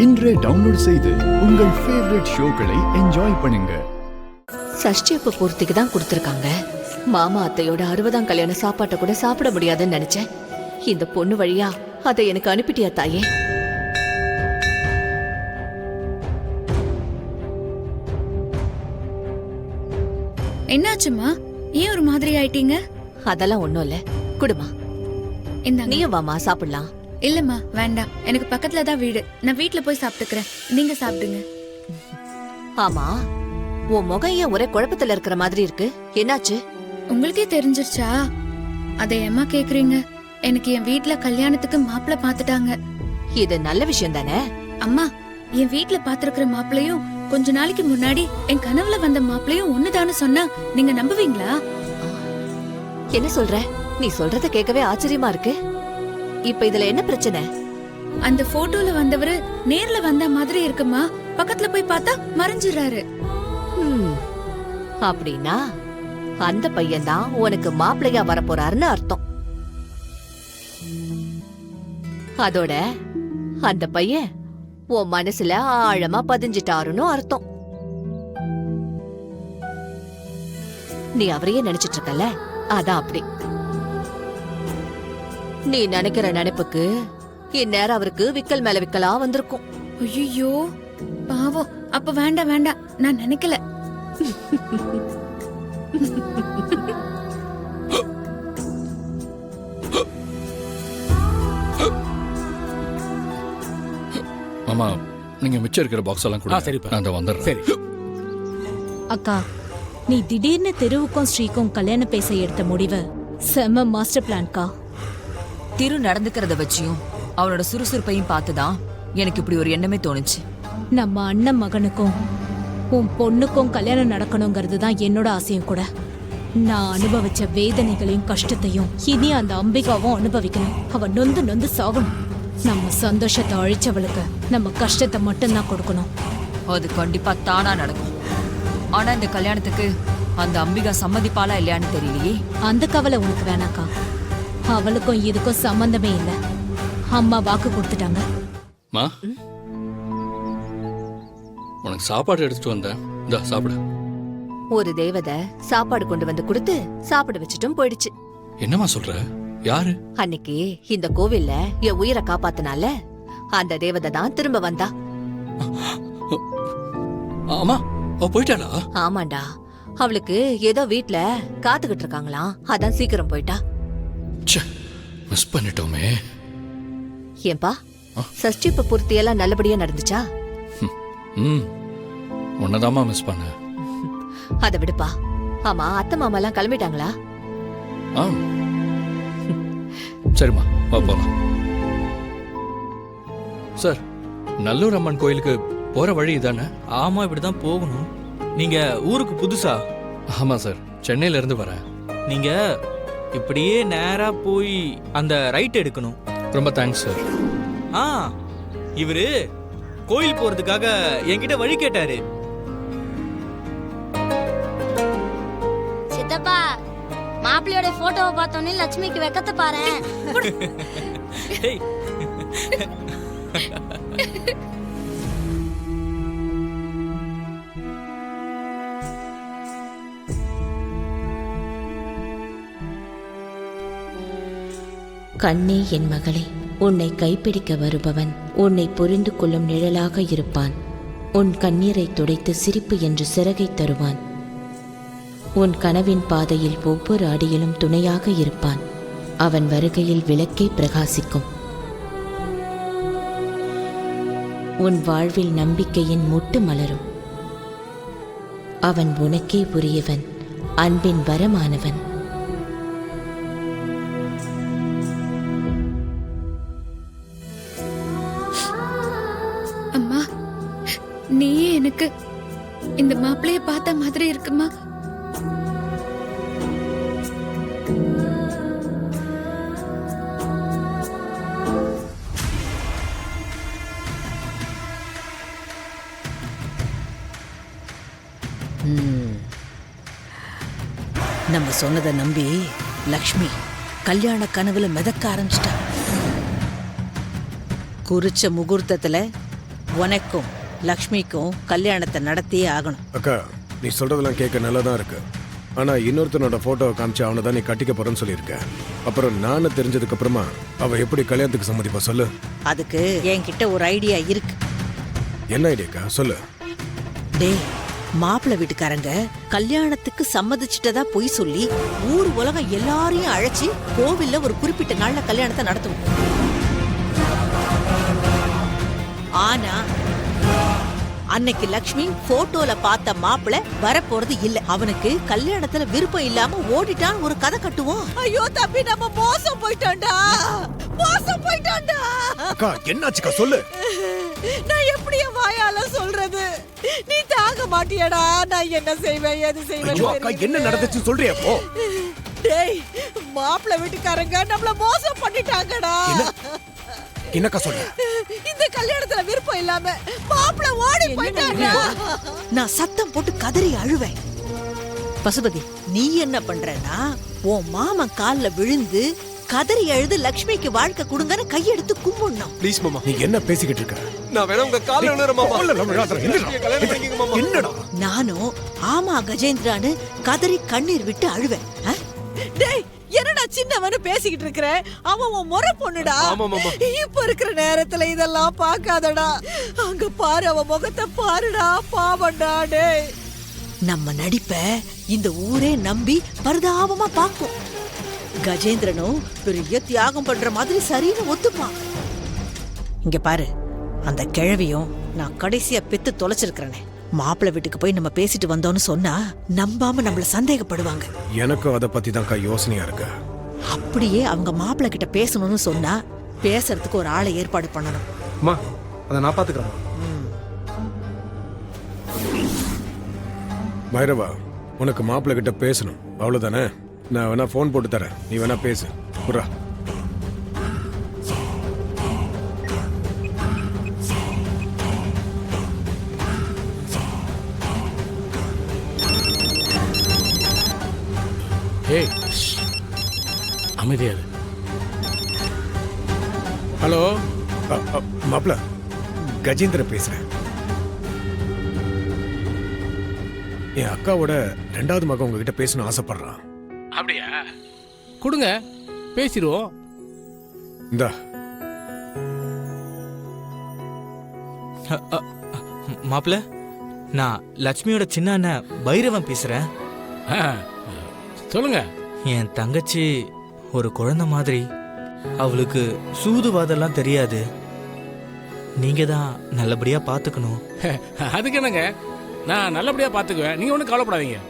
இன்றே டவுன்லோட் செய்து உங்கள் ஃபேவரட் ஷோக்களை என்ஜாய் பண்ணுங்க. சஷ்டி அப்ப பூர்த்திக்கு தான் கொடுத்திருக்காங்க. மாமா அத்தையோட 60ஆம் கல்யாண சாப்பாட்டை கூட சாப்பிட முடியாதுன்னு நினைச்சேன். இந்த பொண்ணு வழியா அதை எனக்கு அனுப்பிட்டியா தாயே? என்னாச்சுமா? ஏன் ஒரு மாதிரி ஆயிட்டீங்க? அதெல்லாம் ஒண்ணும் இல்ல, குடுமா. நீயும் வாமா சாப்பிடலாம். இல்லம்மா வேண்டாம், எனக்கு பக்கத்துல தான் வீடு. நான் வீட்ல போய் சாப்பிட்டுக்கிறேன், நீங்க சாப்பிடுங்க. ஆமா, உன் முகம் ஏன் ஒரே குழப்பத்துல இருக்கிற மாதிரி இருக்கு? என்னாச்சு? உங்களுக்கே தெரிஞ்சிருச்சா? அதை ஏமா கேக்குறீங்க? எனக்கு என் வீட்ல கல்யாணத்துக்கு மாப்பிள்ள பாத்துட்டாங்க. இது நல்ல விஷயம் தானே? அம்மா, என் வீட்ல பாத்துருக்கிற மாப்பிளையும் கொஞ்ச நாளைக்கு முன்னாடி என் கனவுல வந்த மாப்பிளையும் ஒண்ணுதான்னு சொன்னா நீங்க நம்புவீங்களா? என்ன சொல்ற? நீ சொல்றத கேட்கவே ஆச்சரியமா இருக்கு. இப்ப இதுல என்ன பிரச்சனை? அந்த போட்டோல வந்தவரு நேர்ல வந்த மாதிரி இருக்குமா, பக்கத்துல போய் பார்த்தா மறைஞ்சிடறாரு. அப்படின்னா அந்த பையன் தான் உனக்கு மாப்பிள்ளையா வரப்போறாருன்னு அர்த்தம். அதோட அந்த பையன் உன் மனசுல ஆழமா பதிஞ்சிட்டாருன்னு அர்த்தம். நீ அவரையே நினைச்சிட்டு இருக்கல, அதான் அப்படி. நீ நினைக்கிற நினைப்புக்கு இந்நேரம் அவருக்கு விக்கல் மேல விக்கலா வந்திருக்கும். ஐயோ பாவம். அப்ப வேண்டாம் வேண்டாம், நான் நினைக்கல. மாமா, நீங்க மிச்சம் இருக்கிற பாக்ஸ் எல்லாம் கூட சரிப்பா, நான் வந்துடுறேன். சரி அக்கா, நீ திடீர்னு திருவுக்கும் ஸ்ரீக்கும் கல்யாணம் பேச எடுத்த முடிவு செம மாஸ்டர் பிளான்கா. திரு நடந்துக்கிறத வச்சியும் அவனோட சுறுசுறுப்பையும் பார்த்துதான் எனக்கு இப்படி ஒரு எண்ணமே தோணுச்சு. நம்ம அண்ணன் மகனுக்கும் உன் பொண்ணுக்கும் கல்யாணம் நடக்கணுங்கிறது தான் என்னோட ஆசையும் கூட. நான் அனுபவிச்ச வேதனைகளையும் கஷ்டத்தையும் இனி அந்த அம்பிகாவும் அனுபவிக்கணும். அவ நொந்து நொந்து சாகணும். நம்ம சந்தோஷத்தை அழிச்சவளுக்கு நம்ம கஷ்டத்தை மட்டும்தான் கொடுக்கணும். அது கண்டிப்பா தானா நடக்கும். ஆனா இந்த கல்யாணத்துக்கு அந்த அம்பிகா சம்மதிப்பாளா இல்லையான்னு தெரியலையே. அந்த கவலை உனக்கு வேணாக்கா. அவளுக்கும் இதுக்கும் சம்பந்தமே இல்ல. அம்மா வாக்கு கொடுத்துட்டாங்க. மா, உனக்கு சாப்பாடு எடுத்துட்டு வந்தேன், இந்தா சாப்பிடு. ஒரு தேவதை சாப்பாடு கொண்டு வந்து கொடுத்து சாப்பிட வச்சுட்டும் போயிடுச்சு. என்னமா சொல்ற? யாரு? அன்னைக்கு இந்த கோவில்ல என் உயிரை காப்பாத்தினால அந்த தேவதை தான் திரும்ப வந்தா. ஆமா, அவ போயிட்டாளா? ஆமாண்டா, அவளுக்கு ஏதோ வீட்ல காத்துக்கிட்டு இருக்காங்களாம், அதான் சீக்கிரம் போயிட்டா. மிஸ் பண்ணிட்டோமே. ஏன்பா, சஷ்டி பூர்த்தி எல்லாம் நல்லபடியா நடந்துச்சா? உன்னதாமா மிஸ் பண்ண. அத விடுப்பா. ஆமா, அத்தை மாமா எல்லாம் கிளம்பிட்டாங்களா? சரிம்மா, வா போலாம். சார், நல்லூர் அம்மன் கோயிலுக்கு போற வழி இதானே? ஆமா, இப்படிதான் போகணும். நீங்க ஊருக்கு புதுசா? ஆமா சார், சென்னையில இருந்து வரேன். நீங்க இப்படியே நேரா போய் அந்த ரைட் எடுக்கணும். ரொம்ப தேங்க்ஸ் சார். இவரு கோயில் போறதுக்காக என்கிட்ட வழி கேட்டாரு. சித்தப்பா, மாப்பிள்ளையோட போட்டோவை பார்த்தோன்னே லட்சுமிக்கு வெக்கத்தை பாரு. கண்ணே என் மகளே, உன்னை கைப்பிடிக்க வருபவன் உன்னை புரிந்து கொள்ளும் நிழலாக இருப்பான். உன் கண்ணீரை துடைத்து சிரிப்பு என்று சிறகை தருவான். உன் கனவின் பாதையில் ஒவ்வொரு அடியிலும் துணையாக இருப்பான். அவன் வருகையில் விளக்கே பிரகாசிக்கும். உன் வாழ்வில் நம்பிக்கையின் மொட்டு மலரும். அவன் உனக்கே உரியவன், அன்பின் வரமானவன். அம்மா, நீயே எனக்கு இந்த மாப்பிள்ளைய பார்த்த மாதிரி இருக்குமா? நம்ம சொன்னதை நம்பி லக்ஷ்மி கல்யாண கனவுல மிதக்க ஆரம்பிச்சிட்டா. குறிச்ச முகூர்த்தத்துல உனக்கும் லக்ஷ்மிக்கும் கல்யாணத்தை நடத்தியே ஆகணும். அக்கா நீ சொல்றதெல்லாம் கேட்க நல்லா தான் இருக்கு. ஆனா இன்னொருத்தனோட போட்டோவை காமிச்சு அவனை தான் நீ கட்டிக்க போறேன்னு சொல்லியிருக்க. அப்புறம் நானும் தெரிஞ்சதுக்கு அப்புறமா அவ எப்படி கல்யாணத்துக்கு சம்மதிப்பா சொல்லு. அதுக்கு என்கிட்ட ஒரு ஐடியா இருக்கு. என்ன ஐடியாக்கா சொல்லு. டேய், மாப்பிள்ளை வீட்டுக்காரங்க கல்யாணத்துக்கு சம்மதிச்சிட்டதா பொய் சொல்லி ஊர் உலகம் எல்லாரையும் அழைச்சி கோவில்ல ஒரு குறிப்பிட்ட நாள்ல கல்யாணத்தை நடத்துவோம். ஆனா அன்னைக்கு லக்ஷ்மி போட்டோல பார்த்த மாப்பிள்ளை வரப்போறது இல்ல. அவனுக்கு கல்யாணத்துல விருப்பம் இல்லாம ஓடிட்டான் ஒரு கதை கட்டுவோம். ஐயோ தம்பி, நம்ம மோசம் போயிட்டோம்டா, மோசம் போயிட்டோம்டா. அக்கா என்னாச்சுக்கா சொல்லு. நான் எப்படி என் வாயால சொல்றது? நீ தாங்க மாட்டியடா. நான் என்ன செய்வேன் ஏது செய்வேன்? ஐயோ அக்கா என்ன நடந்துச்சு சொல்றியா போ. டேய், மாப்பிள்ளை வீட்டுக்காரங்க நம்மள மோசம் பண்ணிட்டாங்கடா. என்னக்கா சொல்ற? இந்த கல்யாணத்துல விருப்பம் இல்லாம மாப்பிள்ளை ஓடி போயிட்டாங்க. நான் சத்தம் போட்டு கதறி அழுவேன். பசுபதி, நீ என்ன பண்றனா உன் மாமன் கால்ல விழுந்து கதறி அழுது லக்ஷ்மிக்கு வாழ்க்கை கொடுங்கன்னு கையெடுத்து கும்பிடணும். ப்ளீஸ் மாமா. நீ என்ன பேசிக்கிட்டு இருக்க? நான் வேணா உங்க கால்ல விழுறேன் மாமா. என்னடா? நானும் ஆமா கஜேந்திரான்னு கதறி கண்ணீர் விட்டு அழுவேன். டேய், என்னடா சின்னவனு பேசிக்கிட்டு இருக்கிற? அவன் உன் முறை பொண்ணுடா. இப்ப இருக்கிற நேரத்துல இதெல்லாம் பார்க்காதடா. அங்க பாரு, அவன் முகத்தை பாருடா, பாவண்டா. டேய், நம்ம நடிப்ப இந்த ஊரே நம்பி பரிதாபமா பாக்கும். கஜேந்திரனும் பெரிய தியாகம் பண்ற மாதிரி சரின்னு ஒத்துப்பான். இங்க பாரு, அந்த கிழவியும் நான் கடைசியா பெத்து தொலைச்சிருக்கிறேனே. மாப்பிள்ளை வீட்டுக்கு போய் நம்ம பேசிட்டு வந்தோம்னு சொன்னா நம்பாம நம்மள சந்தேகப்படுவாங்க. எனக்கும் அதை பத்தி தான் யோசனையா இருக்கு. அப்படியே அவங்க மாப்பிள்ளை கிட்ட பேசணும்னு சொன்னா பேசுறதுக்கு ஒரு ஆளை ஏற்பாடு பண்ணணும். அம்மா, அதை நான் பாத்துக்கிறேன். பைரவா, உனக்கு மாப்பிள்ளை கிட்ட பேசணும் அவ்வளவுதானே? நான் வேணா போன் போட்டு தரேன், நீ வேணா பேசு. புறா. ஏய், அமைதியாரு. ஹலோ மாப்பிள்ள, கஜேந்திர பேசுறேன். என் அக்காவோட 2வது மகன் உங்ககிட்ட பேசணும் ஆசைப்படுறான். அப்படியா? கொடுங்க, பேசிடுவோம். இந்தா. மாப்பிள்ள, நான் லட்சுமியோட சின்ன அண்ணன் பைரவன் பேசுறேன். சொல்லுங்க. என் தங்கச்சி ஒரு குழந்தை மாதிரி. அவளுக்கு சூதுவாதெல்லாம் தெரியாது. நீங்க தான் நல்லபடியா பாத்துக்கணும். அதுக்கு என்னங்க, நான் நல்லபடியா பாத்துக்குவேன். நீங்க ஒன்றும் கவலைப்படாதீங்க.